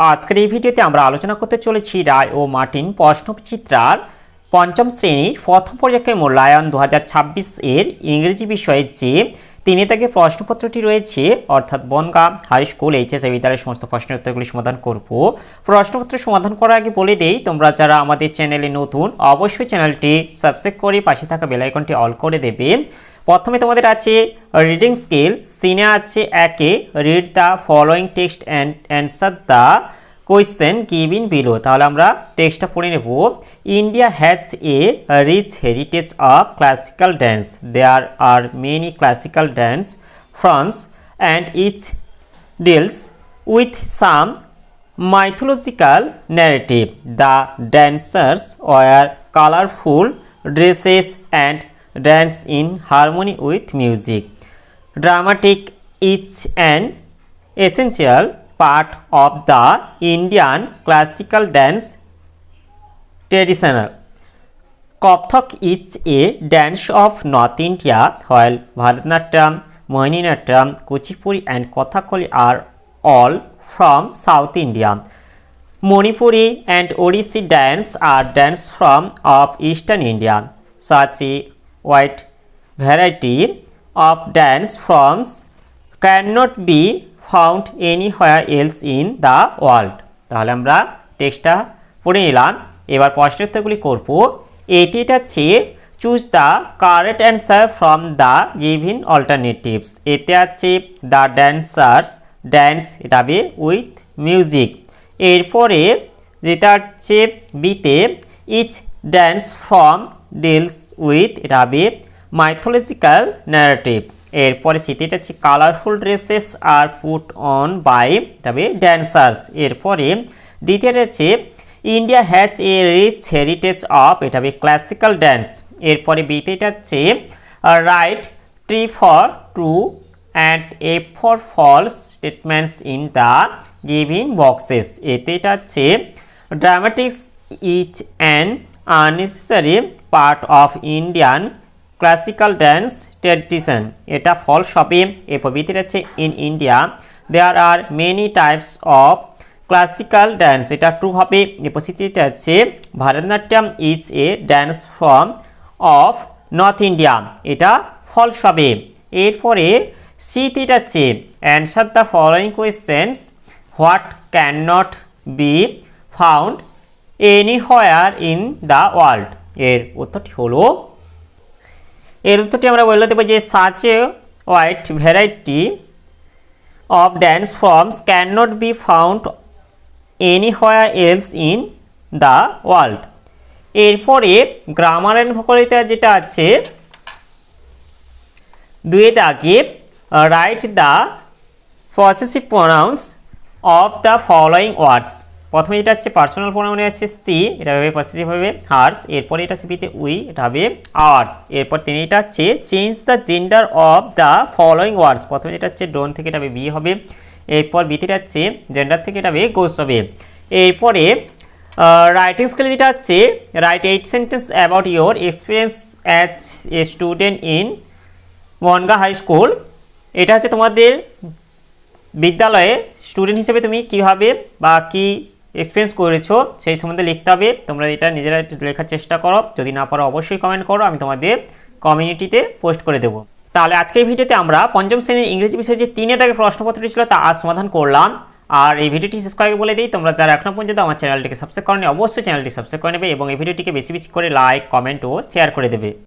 আজকের এই ভিডিওতে আমরা আলোচনা করতে চলেছি রায় ও মার্টিন প্রশ্নচিত্রার পঞ্চম শ্রেণীর প্রথম পর্যায়ে মূল্যায়ন 2026 এর ইংরেজি বিষয়ে যে 3 দাগের প্রশ্নপত্রটি রয়েছে অর্থাৎ বনগাঁ হাই স্কুল এইচএস বিদ্যালয়ের সমস্ত প্রশ্নের উত্তরগুলি সমাধান করব। প্রশ্নপত্র সমাধান করার আগে বলে দেই, তোমরা যারা আমাদের চ্যানেলে নতুন অবশ্যই চ্যানেলটি সাবস্ক্রাইব করে পাশে থাকা বেল আইকনটি অল করে দেবে। প্রথমে তোমাদের আছে রিডিং স্কিল, সিনে আছে একে read the following text and answer the question given below. তাহলে আমরা টেক্সটটা পড়ে নেব। India has a rich heritage of classical dance. There are many classical dance forms and each deals with some mythological narrative. The dancers wear colorful dresses and dance in harmony with music. Dramatic is an essential part of the Indian classical dance tradition. Kathak is a dance of North India, while Bharatanatyam, Mohiniyattam, Kuchipudi and Kathakali are all from South India. Manipuri and Odissi dance are dance from of Eastern India. Such a wide variety of dance forms cannot be found anywhere else in the world. তাহলে আমরা টেক্সটটা পড়ে নিলাম, এবার প্রশ্নের উত্তরগুলি করব। এটিটা হচ্ছে choose the correct answer from the given alternatives. এতে আছে দ্য ড্যান্সার্স ড্যান্স, এটা হবে উইথ মিউজিক। এরপরে যেটা হচ্ছে বিতে each dance from deals with, এটা হবে মাইথোলজিক্যাল ন্যারেটিভ। এরপরে সিটিটা হচ্ছে colourful dresses are put on by, এটা হবে ড্যান্সার্স। এরপরে দ্বিতীয়টা হচ্ছে India has a rich heritage of, এটা হবে ক্লাসিক্যাল ড্যান্স। এরপরে বিতে এটা হচ্ছে write tree for true and A for false statements in the given boxes. এতে এটা হচ্ছে dramatics is an unnecessary part of Indian classical dance tradition. এটা false হবে। এরপর বিতে আছে in India there are many types of classical dance, এটা true হবে। এরপর সিটিটা আছে Bharatanatyam is a dance form of North India, এটা false হবে। এরপরে সিটিটা আছে answer the following questions what can not be found anywhere in the world. এর উত্তরটি হলো, এর উত্তরটি আমরা বলে দেবো যে such a wide variety of dance forms can not be found anywhere else in the world. এরপরে গ্রামার অ্যান্ড ভোকাবুলারি যেটা আছে দুয়ে দাগে write the possessive pronouns of the following words. প্রথমে এটা হচ্ছে পার্সোনাল প্রোনাউনে আছে সি, এটা হবে পসেসিভ হবে হার্স। এরপরে এটা হচ্ছে বিতে উই, এটা হবে আওয়ার্স। এরপর তিনি এটা হচ্ছে change the gender of the following words. প্রথমে এটা হচ্ছে ডোন্ট থেকে এটা হবে বি হবে। এরপর বিতে হচ্ছে জেন্ডার থেকে এটা হবে গোস হবে। এরপরে রাইটিং স্কিল যেটা হচ্ছে write 8 sentence about your experience as a student in Bongaon high school. এটা হচ্ছে তোমাদের বিদ্যালয়ে স্টুডেন্ট হিসেবে তুমি কীভাবে বা কী এক্সপিরিয়েন্স করেছো সেই সম্বন্ধে লিখতে হবে। তোমরা এটা নিজেরা লেখার চেষ্টা করো, যদি না পারো অবশ্যই কমেন্ট করো, আমি তোমাদের কমিউনিটিতে পোস্ট করে দেবো। তাহলে আজকের ভিডিওতে আমরা পঞ্চম শ্রেণীর ইংরেজি বিষয়ে যে 3 দাগের প্রশ্নপত্রটি ছিল তা আজ সমাধান করলাম। আর এই ভিডিওটি শেষ করে বলে দিই, তোমরা যারা এখনও পর্যন্ত আমার চ্যানেলটিকে সাবস্ক্রাইব করনি অবশ্যই চ্যানেলটি সাবস্ক্রাইব করে নেবে এবং এই ভিডিওটিকে বেশি বেশি করে লাইক কমেন্ট ও শেয়ার করে দেবে।